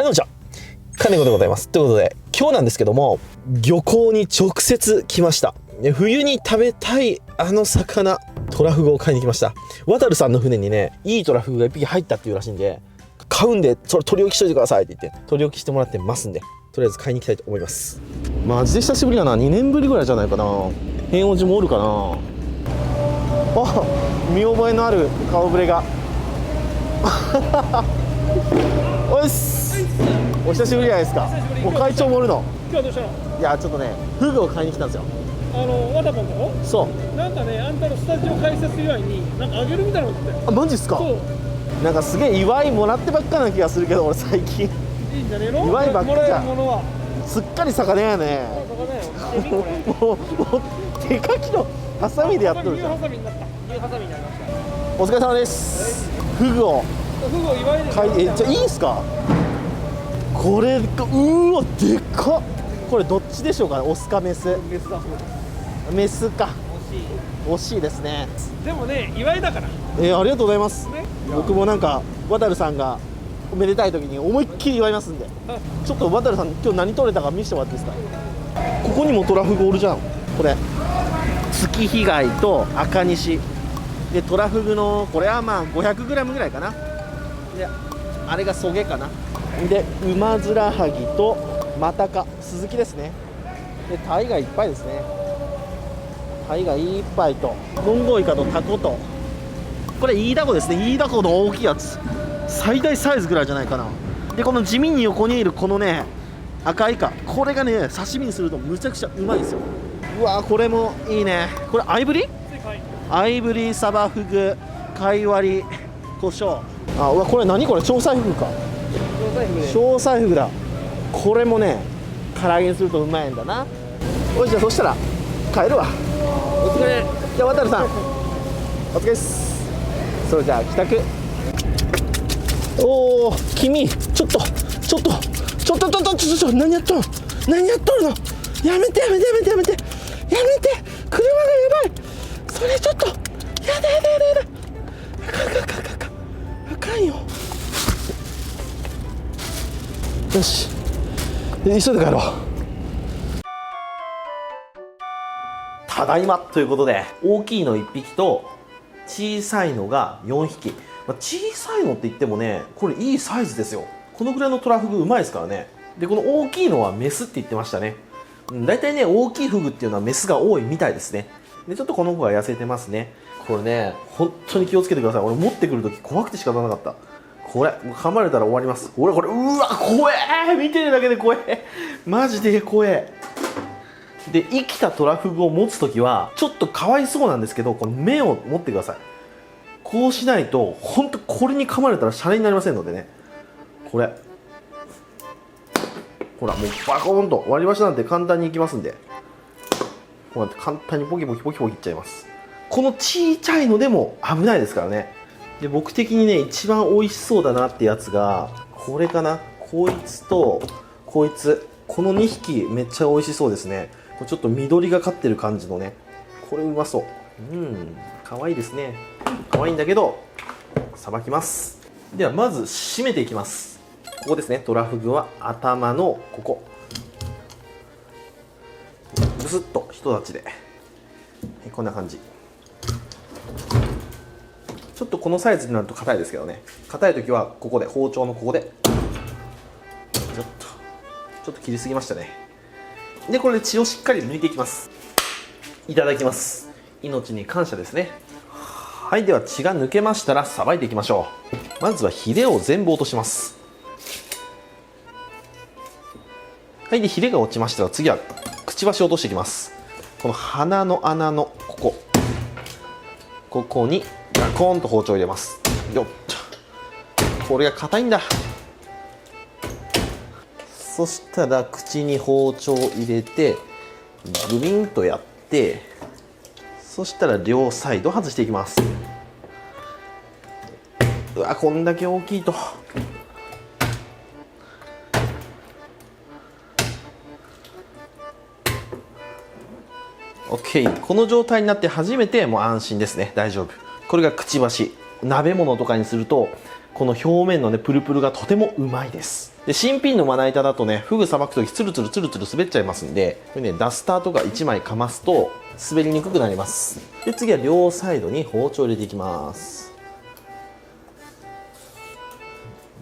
どうも金子でございます。ということで今日なんですけども、漁港に直接来ました。冬に食べたいあの魚、トラフグを買いに来ました。渡るさんの船にね、いいトラフグが1匹入ったっていうらしいんで、買うんでそれ取り置きしといてくださいって言って取り置きしてもらってますんで、とりあえず買いに行きたいと思います。マジで久しぶりだな。2年ぶりぐらいじゃないかな。変王寺もおるかな。あ、見覚えのある顔ぶれがおいっす、お久しぶりじゃないですか。お会長もおるの。今日はどうしたの？いや、ちょっとね、フグを買いに来たんですよ。ワタポンのとこ？そう、なんかね、あんたのスタジオ開設祝いになんかあげるみたいなのって。あ、マジっすか。そう、なんかすげえ祝いもらってばっかな気がするけど、俺最近いいんじゃねえの？祝いばっかじゃん。もらえるものはすっかり魚やね。もう手書きのハサミでやっとるじゃん。牛ハサミになった。牛ハサミになりました。お疲れ様です。フグをフグを祝いで買い、じゃあいいんすか。これか、うーわ、でかっ。これどっちでしょうかね、オスかメス。メスだそうです。メスか。惜しい。惜しいですね。でもね、祝いだから。ありがとうございます。ね、僕もなんか渡るさんがおめでたい時に思いっきり祝いますんで、ちょっと渡るさん今日何取れたか見せてもらっていいですか。ここにもトラフグおるじゃん。これ月日貝と赤西で、トラフグのこれはまあ 500g ぐらいかな。であれがソゲかな。でウマヅラハギとマタカスズキですね。でタイがいっぱいですね。タイがいっぱいとモンゴウイカとタコと、これイイダコですね。イイダコの大きいやつ、最大サイズぐらいじゃないかな。でこの地味に横にいるこのね赤イカ、これがね刺身にするとむちゃくちゃうまいですよ。うわー、これもいいね。これアイブリアイブリサバフグ貝割り胡椒。あ、うわ、これ何これ、長菜フグか。長菜フグだ。これもね唐揚げにするとうまいんだな。おい、じゃあそしたら帰るわ。お疲れ。じゃあ渡るさんお疲れっす。それじゃあ帰宅。おお、君ちょっと何やっとるの。やめて車がやばい。それちょっとやだあかんよ。よし、急いで帰ろう。ただいまということで、大きいの1匹と小さいのが4匹。小さいのって言ってもね、これいいサイズですよ。このぐらいのトラフグうまいですからね。でこの大きいのはメスって言ってましたね。だいたいね、大きいフグっていうのはメスが多いみたいですね。でちょっとこの子は痩せてますね。これね、本当に気をつけてください。俺持ってくるとき怖くて仕方なかった。これ噛まれたら終わります。俺これ、うわ怖え、見てるだけで怖え、マジで怖え。で生きたトラフグを持つときはちょっとかわいそうなんですけど、この目を持ってください。こうしないと本当これに噛まれたらシャレになりませんのでね。これほら、もうバコーンと割り箸なんて簡単にいきますんで、こうやって簡単にポキポキいっちゃいます。このちいちゃいのでも危ないですからね。で僕的にね一番美味しそうだなってやつがこれかな。こいつとこいつ、この2匹めっちゃ美味しそうですね。これちょっと緑がかってる感じのね、これうまそう。可愛いですね。可愛いんだけどさばきます。ではまず締めていきます。ここですね。トラフグは頭のここブスッと一立ちで、こんな感じ。ちょっとこのサイズになると硬いですけどね、硬い時はここで包丁のここでちょっと切りすぎましたね。でこれで血をしっかり抜いていきます。いただきます。命に感謝ですね。はい、では血が抜けましたらさばいていきましょう。まずはヒレを全部落とします。はい、でヒレが落ちましたら次はくちばしを落としていきます。この鼻の穴のここにガコーンと包丁を入れます。よっと、これが硬いんだ。そしたら口に包丁を入れてグリンとやって、そしたら両サイド外していきます。うわ、こんだけ大きいとOK。 この状態になって初めてもう安心ですね。大丈夫。これがくちばし。鍋物とかにするとこの表面のねプルプルがとてもうまいです。で新品のまな板だとねフグさばく時ツルツルツルツル滑っちゃいますんで、これねダスターとか1枚かますと滑りにくくなります。で次は両サイドに包丁を入れていきます。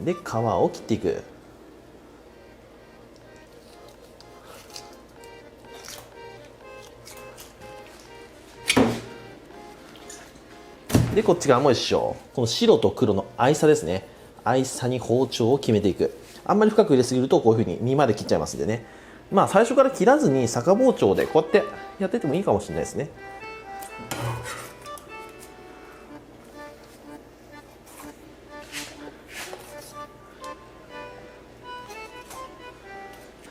で皮を切っていく。でこっち側も一緒。この白と黒の間差ですね、間差に包丁を決めていく。あんまり深く入れすぎるとこういう風に身まで切っちゃいますんでね、まあ最初から切らずに逆包丁でこうやってやっててもいいかもしれないですね。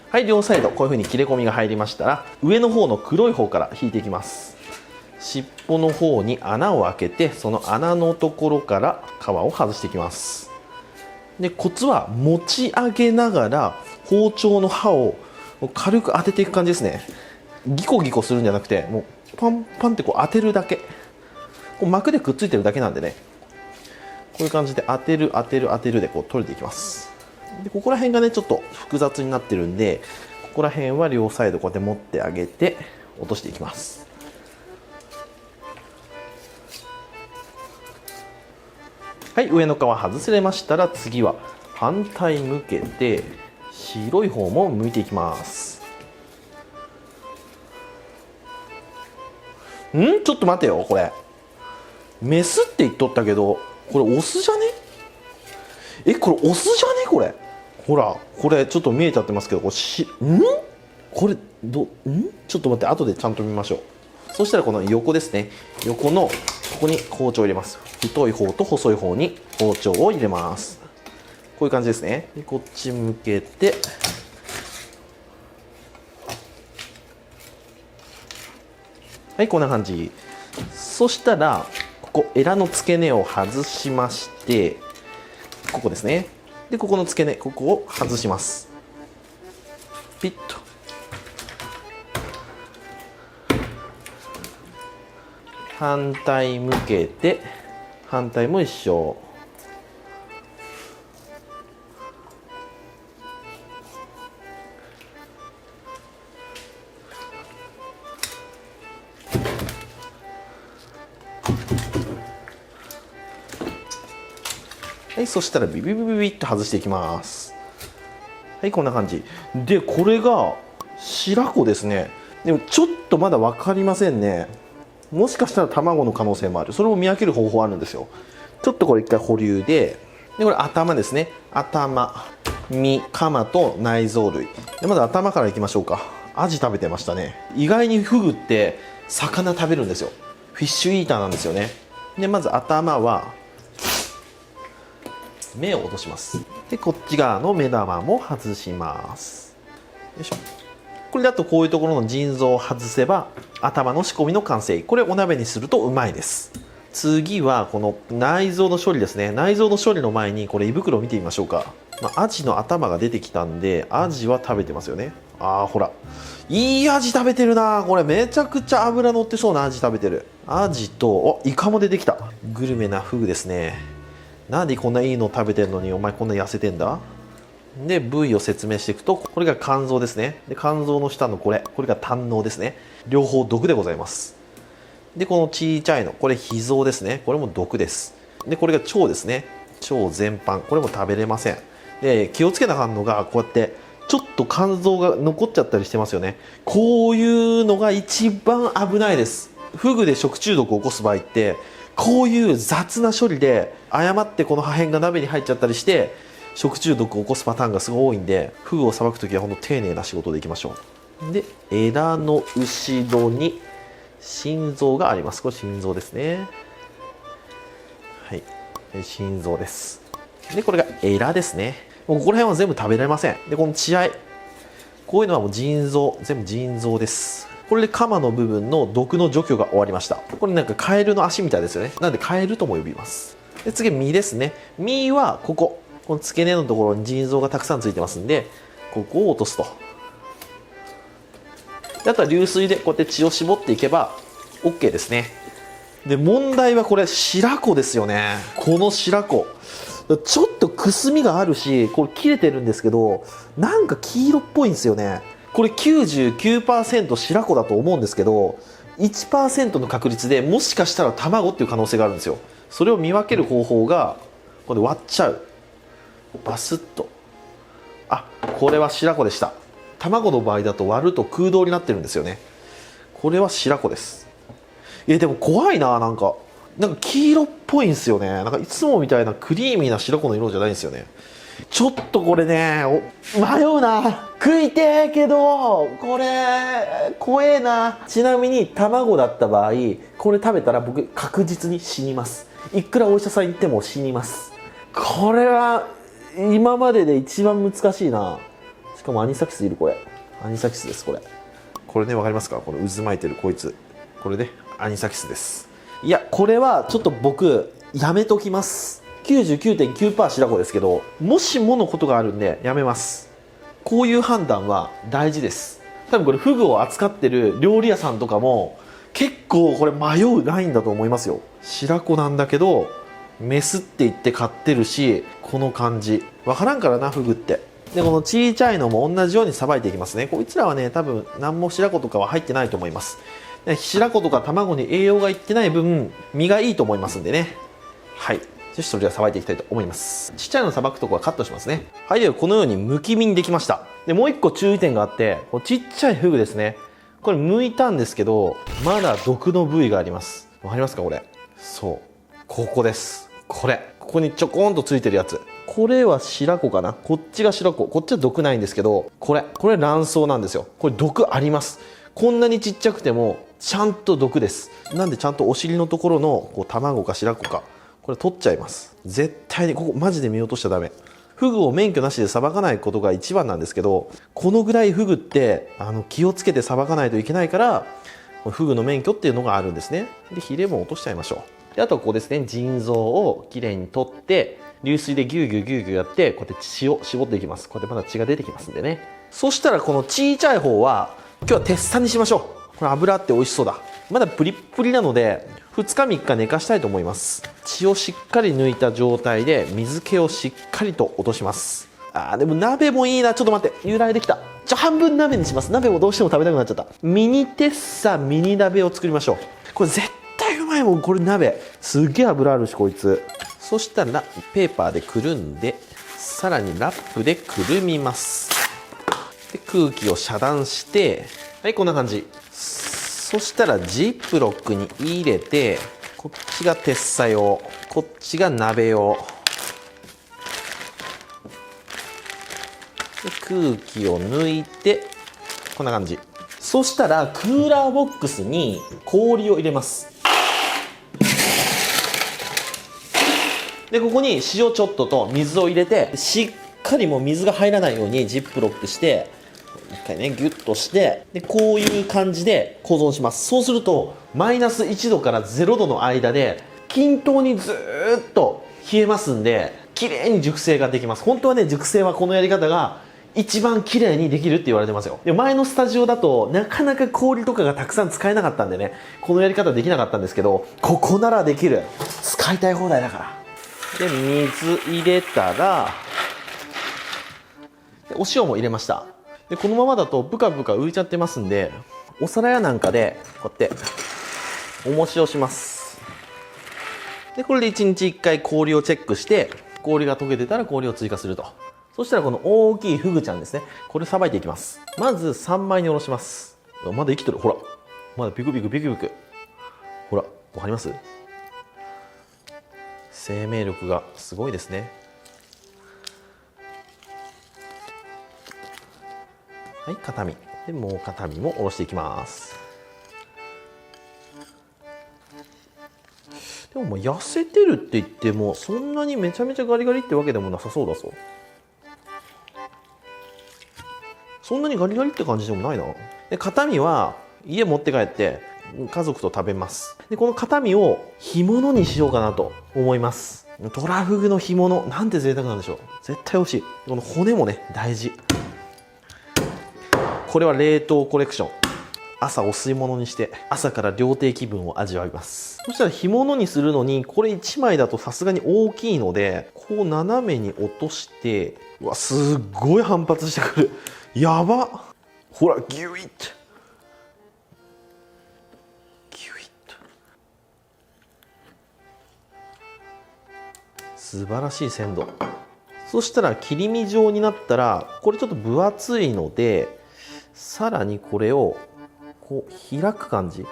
はい、両サイドこういう風に切れ込みが入りましたら、上の方の黒い方から引いていきます。尻尾の方に穴を開けて、その穴のところから皮を外していきます。でコツは持ち上げながら包丁の刃を軽く当てていく感じですね。ギコギコするんじゃなくて、もうパンパンってこう当てるだけ。こう膜でくっついてるだけなんでね、こういう感じで当てる当てる当てるでこう取れていきます。でここら辺がねちょっと複雑になってるんで、ここら辺は両サイドこうやって持ってあげて落としていきます。はい、上の皮外せれましたら、次は反対向けて白い方も剥いていきます。ちょっと待てよ、これメスって言っとったけどこれオスじゃね？これオスじゃね？これほら、これちょっと見えちゃってますけど、これこれちょっと待って、後でちゃんと見ましょう。そしたらこの横ですね、横のここに包丁を入れます。太い方と細い方に包丁を入れます。こういう感じですね。でこっち向けて、はい、こんな感じ。そしたらここエラの付け根を外しまして、ここですね。でここの付け根、ここを外します。ピッと。反対向けて、反対も一緒。はい、そしたらビビビビビッと外していきます。はい、こんな感じで、これが白子ですね。でもちょっとまだ分かりませんね。もしかしたら卵の可能性もある。それも見分ける方法あるんですよ。ちょっとこれ一回保留で、これ頭ですね。頭、身、カマと内臓類で、まず頭からいきましょうか。アジ食べてましたね。意外にフグって魚食べるんですよ。フィッシュイーターなんですよね。でまず頭は目を落とします。でこっち側の目玉も外します。よいしょ。これだとこういうところの腎臓を外せば頭の仕込みの完成。これお鍋にするとうまいです。次はこの内臓の処理ですね。内臓の処理の前にこれ胃袋を見てみましょうか。アジの頭が出てきたんで、アジは食べてますよね。ほらいいアジ食べてるな。これめちゃくちゃ脂乗ってそうなアジ食べてる。アジとイカも出てきた。グルメなフグですね。なんでこんないいの食べてんのにお前こんな痩せてんだ。で部位を説明していくと、これが肝臓ですね。で肝臓の下のこれが胆のうですね。両方毒でございます。でこのちいちゃいのこれ脾臓ですね。これも毒です。でこれが腸ですね。腸全般これも食べれません。で気をつけなあかんのが、こうやってちょっと肝臓が残っちゃったりしてますよね。こういうのが一番危ないです。フグで食中毒を起こす場合って、こういう雑な処理で誤ってこの破片が鍋に入っちゃったりして食中毒を起こすパターンがすごい多いんで、フグをさばくときは本当丁寧な仕事でいきましょう。でエラの後ろに心臓があります。これ心臓ですね。はい、心臓です。でこれがエラですね。もうここら辺は全部食べられません。でこの血合い、こういうのはもう腎臓、全部腎臓です。これでカマの部分の毒の除去が終わりました。これなんかカエルの足みたいですよね。なのでカエルとも呼びます。で次身ですね。身はこの付け根のところに腎臓がたくさんついてますんで、ここを落とすと。であとは流水でこうやって血を絞っていけば OK ですね。で問題はこれ白子ですよね。この白子ちょっとくすみがあるし、これ切れてるんですけど、なんか黄色っぽいんですよね。これ 99% 白子だと思うんですけど、1% の確率でもしかしたら卵っていう可能性があるんですよ。それを見分ける方法が、これ割っちゃう。バスッと。あ、これは白子でした。卵の場合だと割ると空洞になってるんですよね。これは白子です。でも怖いな、なんか黄色っぽいんですよね。なんかいつもみたいなクリーミーな白子の色じゃないんですよね。ちょっとこれね、迷うな。食いてえけど、これ怖えな。ちなみに卵だった場合、これ食べたら僕確実に死にます。いくらお医者さん行っても死にます。これは今までで一番難しいな。しかもアニサキスいる、これアニサキスです。これね、わかりますか？この渦巻いてるこいつ、これねアニサキスです。いや、これはちょっと僕やめときます。 99.9% 白子ですけど、もしものことがあるんでやめます。こういう判断は大事です。多分これフグを扱ってる料理屋さんとかも結構これ迷うラインだと思いますよ。白子なんだけどメスって言って買ってるし、この感じわからんからな、フグって。でこのちいちゃいのも同じようにさばいていきますね。こいつらはね、多分何も白子とかは入ってないと思います。白子とか卵に栄養がいってない分身がいいと思いますんでね。はい、それではさばいていきたいと思います。ちっちゃいのさばくとこはカットしますね。はい、ではこのようにむき身にできました。でもう一個注意点があって、こうちっちゃいフグですね、これ剥いたんですけどまだ毒の部位があります。わかりますか？これ、そうここです。ここにちょこんとついてるやつ、これは白子かな。こっちが白子、こっちは毒ないんですけど、これ卵巣なんですよ。これ毒あります。こんなにちっちゃくてもちゃんと毒です。なんでちゃんとお尻のところのこう卵か白子か、これ取っちゃいます。絶対にここマジで見落としちゃダメ。フグを免許なしでさばかないことが一番なんですけど、このぐらいフグって気をつけてさばかないといけないから、フグの免許っていうのがあるんですね。でヒレも落としちゃいましょう。であとここですね、腎臓をきれいに取って流水でギューギューギューギューやって、こうやって血を絞っていきます。こうやってまだ血が出てきますんでね。そしたらこのちいちゃい方は今日は鉄砂にしましょう。これ油あって美味しそうだ。まだプリップリなので2日3日寝かしたいと思います。血をしっかり抜いた状態で水気をしっかりと落とします。でも鍋もいいな。ちょっと待って、由来できた。半分鍋にします。鍋もどうしても食べたくなっちゃった。ミニテッサミニ鍋を作りましょう。これ絶対うまいもん。これ鍋すっげえ油あるしこいつ。そしたらペーパーでくるんで、さらにラップでくるみます。で空気を遮断して、はい、こんな感じ。そしたらジップロックに入れて、こっちが鉄砂用、こっちが鍋用で、空気を抜いてこんな感じ。そしたらクーラーボックスに氷を入れます。でここに塩ちょっとと水を入れて、しっかりもう水が入らないようにジップロックして一回ねギュッとして、でこういう感じで保存します。そうするとマイナス1度から0度の間で均等にずーっと冷えますんで、綺麗に熟成ができます。本当はね、熟成はこのやり方が一番綺麗にできるって言われてますよ。で前のスタジオだとなかなか氷とかがたくさん使えなかったんでね、このやり方できなかったんですけど、ここならできる。使いたい放題だから。で水入れたら、でお塩も入れました。でこのままだとブカブカ浮いちゃってますんで、お皿やなんかでこうやって重しをします。でこれで1日1回氷をチェックして、氷が溶けてたら氷を追加すると。そしたらこの大きいフグちゃんですね、これさばいていきます。まず3枚におろします。まだ生きてる。ほら、まだビクビクビクビク。ほら、わかります？生命力がすごいですね。はい、片身でもう片身もおろしていきます。でも痩せてるって言ってもそんなにめちゃめちゃガリガリってわけでもなさそうだぞ。そんなにガリガリって感じでもないな。で片身は家持って帰って家族と食べます。でこの片身を干物にしようかなと思います。トラフグの干物なんて贅沢なんでしょう。絶対美味しい。この骨もね大事。これは冷凍コレクション。朝お吸い物にして朝から料亭気分を味わいます。そしたら干物にするのにこれ1枚だとさすがに大きいので、こう斜めに落として、うわすっごい反発してくる。やばっ。ほらギュイッとギュイッと、素晴らしい鮮度。そしたら切り身状になったら、これちょっと分厚いのでさらにこれをこう開く感じ、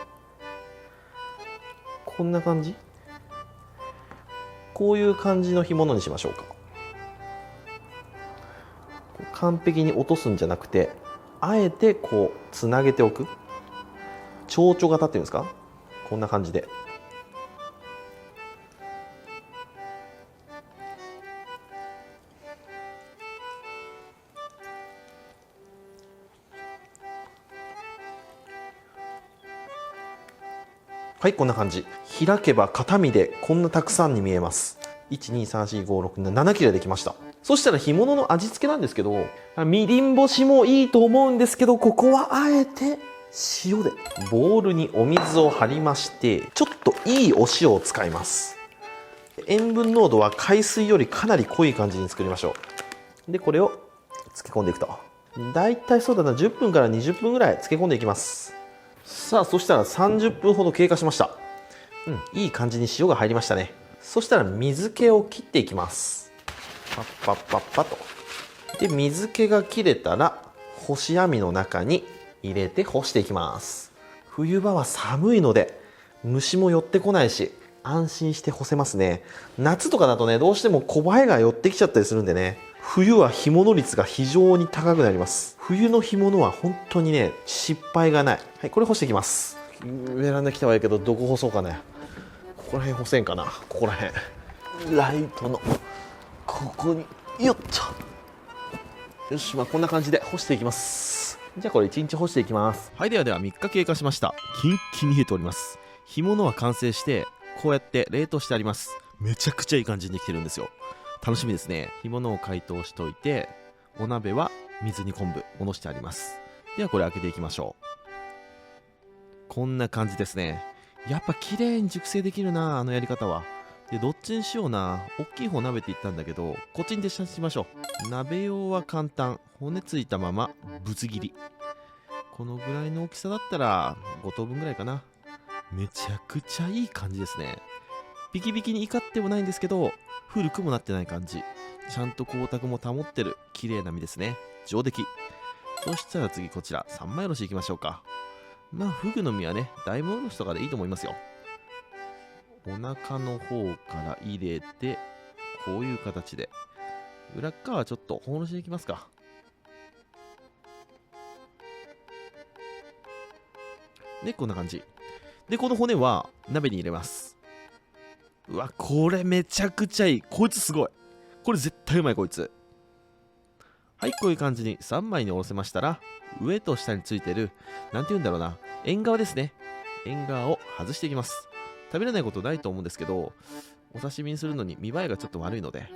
こんな感じ、こういう感じの干物にしましょうか。完璧に落とすんじゃなくて、あえてこうつなげておく、蝶々型っていうんですか、こんな感じで。はい、こんな感じ。開けば片身でこんなたくさんに見えます。1234567切れできました。そしたら干物の味付けなんですけど、みりん干しもいいと思うんですけど、ここはあえて塩で。ボウルにお水を張りまして、ちょっといいお塩を使います。塩分濃度は海水よりかなり濃い感じに作りましょう。でこれを漬け込んでいくと、だいたいそうだな、10分から20分ぐらい漬け込んでいきます。さあそしたら30分ほど経過しました。いい感じに塩が入りましたね。そしたら水気を切っていきます。パッパッパッパと。で水気が切れたら干し網の中に入れて干していきます。冬場は寒いので虫も寄ってこないし安心して干せますね。夏とかだとね、どうしてもコバエが寄ってきちゃったりするんでね、冬は干物率が非常に高くなります。冬の干物は本当にね、失敗がない。はい、これ干していきます。ベランダ来たはいいけど、どこ干そうかね。ここら辺干せんかな。ここら辺ライトのここによっと。よし、まあこんな感じで干していきます。じゃあこれ1日干していきます。はい、では3日経過しました。キンキンに冷えております。干物は完成してこうやって冷凍してあります。めちゃくちゃいい感じにできてるんですよ。楽しみですね。干物を解凍しておいて、お鍋は水に昆布戻してあります。ではこれ開けていきましょう。こんな感じですね。やっぱ綺麗に熟成できるな、あのやり方は。でどっちにしような。大きい方鍋って言ったんだけど、こっちに徹しましょう。鍋用は簡単、骨ついたままぶつ切り。このぐらいの大きさだったら5等分ぐらいかな。めちゃくちゃいい感じですね。ビキビキに怒ってもないんですけど、古くもなってない感じ。ちゃんと光沢も保ってる綺麗な身ですね。上出来。そしたら次こちら三枚おろしいきましょうか。まあフグの身はね、大根おろしとかでいいと思いますよ。お腹の方から入れて、こういう形で。裏側はちょっとほぐしていきますか。でこんな感じで、この骨は鍋に入れます。うわ、これめちゃくちゃいい。こいつすごい。これ絶対うまい、こいつ。はい、こういう感じに3枚におろせましたら、上と下についてる、なんて言うんだろうな、縁側ですね。縁側を外していきます。食べれないことないと思うんですけど、お刺身にするのに見栄えがちょっと悪いので。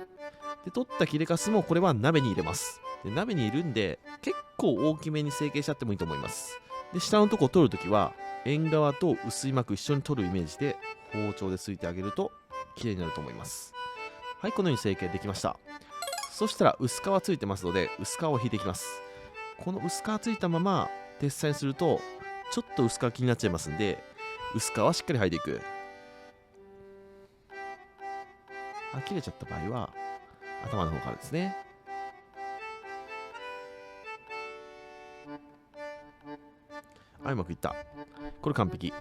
で、取った切れかすもこれは鍋に入れます。で、鍋にいるんで、結構大きめに成形しちゃってもいいと思います。で、下のとこを取るときは、縁側と薄い膜一緒に取るイメージで、包丁で突いてあげると、綺麗になると思います。はい、このように成形できました。そしたら薄皮ついてますので、薄皮を引いていきます。この薄皮ついたまま鉄裁にするとちょっと薄皮気になっちゃいますんで、薄皮はしっかり剥いでいく。切れちゃった場合は頭の方からですね。うまくいった。これ完璧。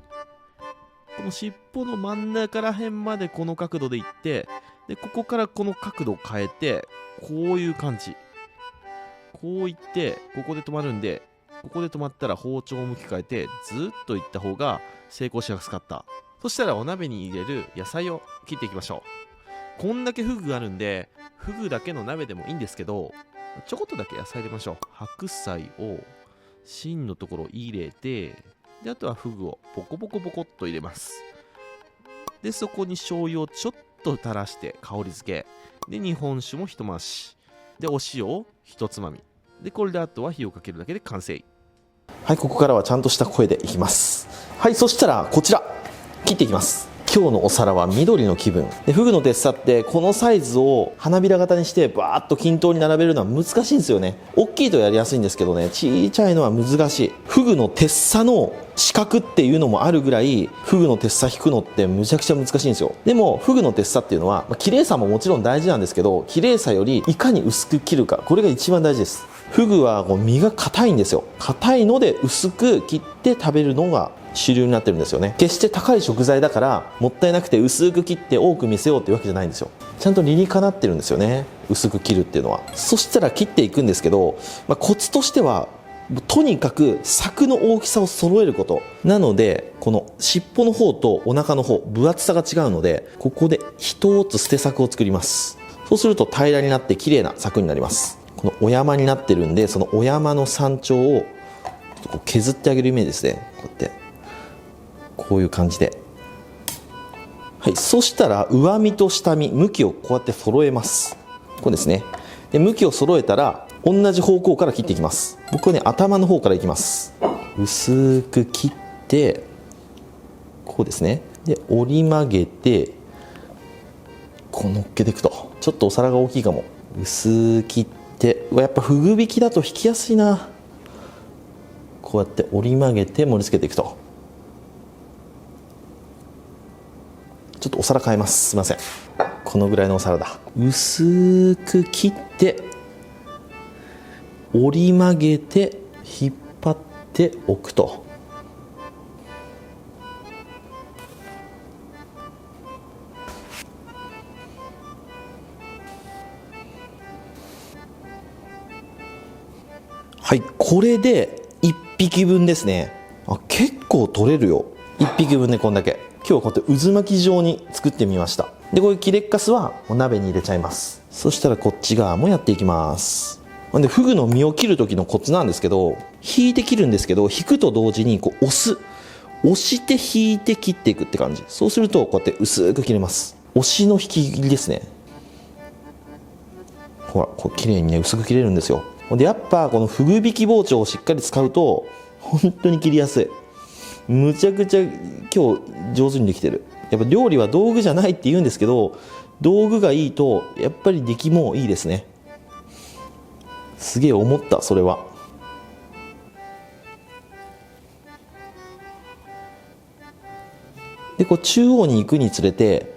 この尻尾の真ん中ら辺までこの角度でいって、でここからこの角度を変えて、こういう感じ。こういってここで止まるんで、ここで止まったら包丁を向き変えてずっといった方が成功しやすかった。そしたらお鍋に入れる野菜を切っていきましょう。こんだけフグがあるんで、フグだけの鍋でもいいんですけど、ちょこっとだけ野菜入れましょう。白菜を芯のところ入れて、であとはフグをボコボコボコっと入れます。でそこに醤油をちょっと垂らして香り付けで、日本酒も一回しで、お塩を一つまみで、これであとは火をかけるだけで完成。はい、ここからはちゃんとした声でいきます。はい、そしたらこちら切っていきます。今日のお皿は緑の気分で、フグのてっさってこのサイズを花びら型にしてバーッと均等に並べるのは難しいんですよね。大きいとやりやすいんですけどね、ちいちゃいのは難しい。フグのてっさの四角っていうのもあるぐらい、フグのてっさ引くのってむちゃくちゃ難しいんですよ。でもフグのてっさっていうのは、綺麗さももちろん大事なんですけど、綺麗さよりいかに薄く切るか、これが一番大事です。フグはこう身が硬いんですよ。硬いので薄く切って食べるのが主流になってるんですよね。決して高い食材だからもったいなくて薄く切って多く見せようっていうわけじゃないんですよ。ちゃんと理にかなってるんですよね、薄く切るっていうのは。そしたら切っていくんですけど、コツとしてはとにかく柵の大きさを揃えることなので、この尻尾の方とお腹の方分厚さが違うので、ここで一つ捨て柵を作ります。そうすると平らになって綺麗な柵になります。このお山になってるんで、そのお山の山頂をこう削ってあげるイメージですね。こうやってこういう感じで、はい、そしたら上身と下身向きをこうやって揃えます。こうですね。で向きを揃えたら同じ方向から切っていきます。僕はね、頭の方からいきます。薄く切ってこうですね。で折り曲げてこう乗っけていくと。ちょっとお皿が大きいかも。薄く切って、やっぱフグ引きだと引きやすいな。こうやって折り曲げて盛り付けていくと。ちょっとお皿変えます。すいません。このぐらいのお皿だ。薄く切って折り曲げて引っ張っておくと。はい、これで1匹分ですね。結構取れるよ。1匹分でこんだけ。今日はこうやって渦巻き状に作ってみました。でこういうキレッカスはお鍋に入れちゃいます。そしたらこっち側もやっていきます。でフグの身を切る時のコツなんですけど、引いて切るんですけど、引くと同時にこう押して引いて切っていくって感じ。そうするとこうやって薄く切れます。押しの引き切りですね。ほらこう綺麗にね薄く切れるんですよ。でやっぱこのフグ引き包丁をしっかり使うと本当に切りやすい。むちゃくちゃ今日上手にできてる。やっぱ料理は道具じゃないって言うんですけど、道具がいいとやっぱり出来もいいですね。すげえ思った、それは。でこう中央に行くにつれて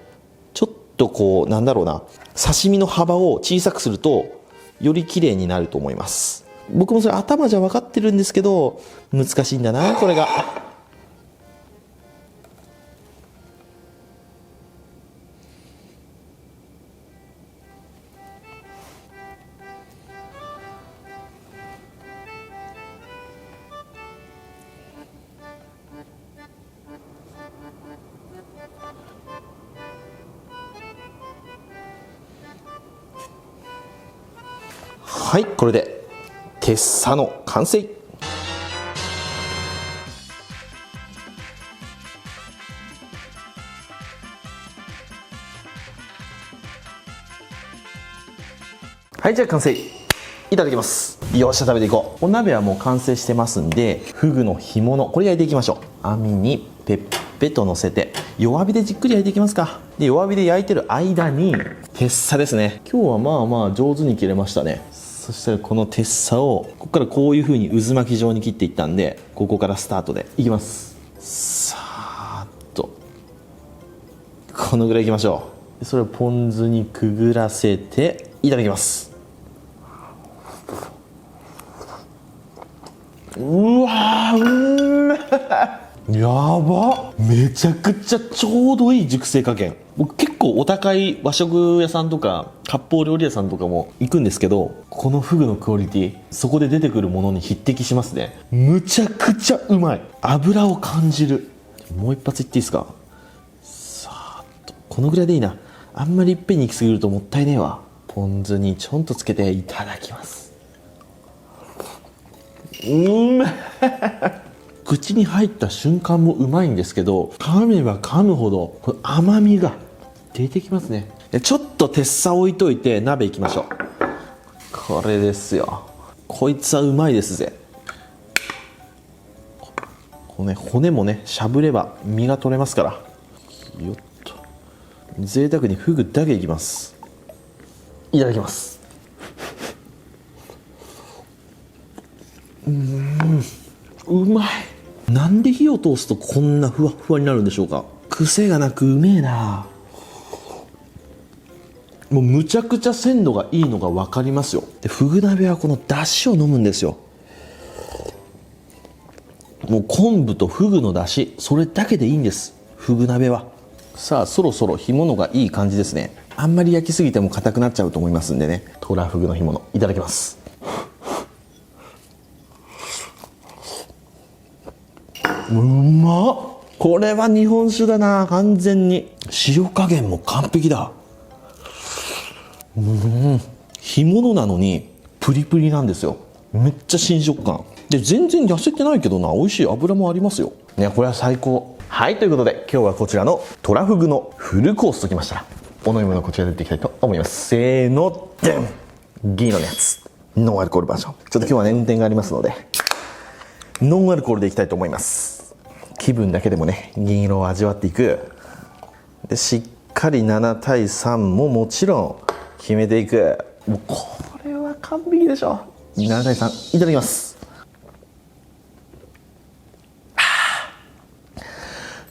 ちょっとこうなんだろうな、刺身の幅を小さくするとより綺麗になると思います。僕もそれ頭じゃ分かってるんですけど難しいんだなこれが。はい、これでてっさの完成。はい、じゃあ完成。いただきます。よっしゃ食べていこう。お鍋はもう完成してますんで、フグの干物これ焼いていきましょう。網にペッペと乗せて弱火でじっくり焼いていきますか。で弱火で焼いてる間にてっさですね。今日はまあまあ上手に切れましたね。そしたらこのてっさをここからこういう風に渦巻き状に切っていったんで、ここからスタートでいきます。さーっとこのぐらいいきましょう。それをポン酢にくぐらせていただきます。うわーやば、めちゃくちゃちょうどいい熟成加減。僕結構お高い和食屋さんとか割烹料理屋さんとかも行くんですけど、このフグのクオリティそこで出てくるものに匹敵しますね。むちゃくちゃうまい。油を感じる。もう一発いっていいですか。さーっとこのぐらいでいいな。あんまりいっぺんに行き過ぎるともったいねえわ。ポン酢にちょんとつけていただきます。口に入った瞬間もうまいんですけど、噛めば噛むほどこの甘みが出てきますね。ちょっとてっさ置いといて鍋いきましょう。これですよ。こいつはうまいですぜ。ね骨もねしゃぶれば身が取れますから。よっと贅沢にフグだけいきます。いただきます。うまい。なんで火を通すとこんなふわふわになるんでしょうか。癖がなくうめえな。もうむちゃくちゃ鮮度がいいのが分かりますよ。でフグ鍋はこの出汁を飲むんですよ。もう昆布とフグの出汁、それだけでいいんです、フグ鍋は。さあそろそろ干物がいい感じですね。あんまり焼きすぎても硬くなっちゃうと思いますんでね、トラフグの干物いただきます。うまっ。これは日本酒だな、完全に。塩加減も完璧だ。干物なのにプリプリなんですよ。めっちゃ新食感で、全然痩せてないけどな、美味しい。油もありますよね。これは最高。はい、ということで今日はこちらのトラフグのフルコースときましたら、お飲み物こちらでやっていきたいと思います。せーの、でん。銀色のやつ、ノンアルコールバージョン。ちょっと今日はね運転がありますのでノンアルコールでいきたいと思います。気分だけでもね銀色を味わっていく。でしっかり7対3ももちろん決めていく。もうこれは完璧でしょ。7対3いただきます。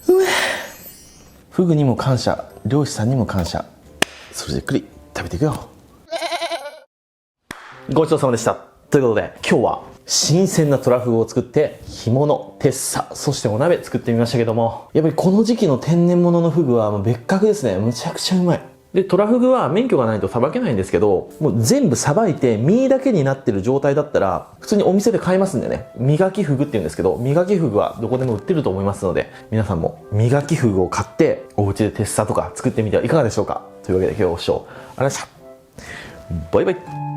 うめえ。フグにも感謝、漁師さんにも感謝。それじっくり食べていくよ。ごちそうさまでした。ということで今日は新鮮なトラフグを作って干物、テッサ、そしてお鍋作ってみましたけども、やっぱりこの時期の天然物のフグはもう別格ですね。むちゃくちゃうまい。でトラフグは免許がないとさばけないんですけど、もう全部さばいて身だけになってる状態だったら普通にお店で買えますんでね。磨きフグっていうんですけど、磨きフグはどこでも売ってると思いますので、皆さんも磨きフグを買ってお家でテッサとか作ってみてはいかがでしょうか。というわけで今日はご視聴ありがとうございました。バイバイ。